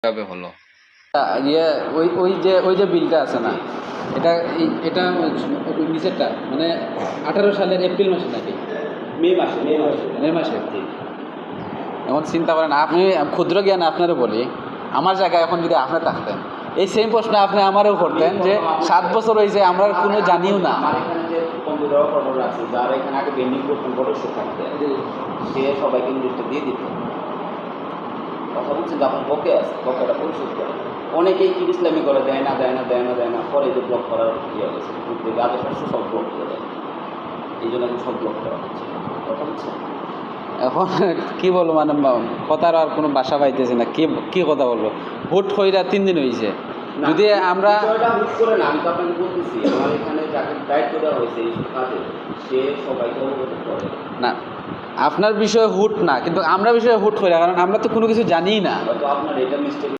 কিভাবে হলো? ইয়ে ওই যে বিলটা আছে না, এটা এটা নিচেরটা মানে 18 সালের এপ্রিল মাসে নাকি মে মাসে। এখন চিন্তা করেন, আপনি ক্ষুদ্র জ্ঞান আপনারও বলি, আমার জায়গায় এখন যদি আপনি থাকতেন এই সেম প্রশ্ন আপনি আমারও করতেন যে 7 বছর হয়েছে আমরা কোনো জানিও না। আমার এখানে যে কম্পিউটার অপারেটর আছে, যারা এখানে আগে বেন্ডিং করতেন ফটোশো থাকতে, সে সবাইকে ইংলিশটা দিয়ে দিত। কথা বলছেন যে আপনার বকে আছে, বকেটা পরিশোধ করে। অনেকেই কি ইসলামি করে দেয় না, পরে যে ব্লক করার ইয়ে হয়েছে, আদেশ আসছে সব ব্লক করে দেয়। এই জন্য সব ব্লক করা হচ্ছে। কথা বলছেন এখন কি বলবো, মানে কথার আর কোনো বাসা পাইতেছে না, কি কথা বলবো। হুট কইরা 3 দিন হয়েছে। যদি আমরা হুট করে না, আমি তো আপনাকে বলতেছি, আমার এখানে যাকে দায়িত্ব দেওয়া হয়েছে এইসব কাজে, সে সবাইকে অবগত করে না, আপনার বিষয়ে হুট না, কিন্তু আমরা বিষয়ে হুট করি, কারণ আমরা তো কোনো কিছু জানিই না। হয়তো আপনার এটা মিস্টেক।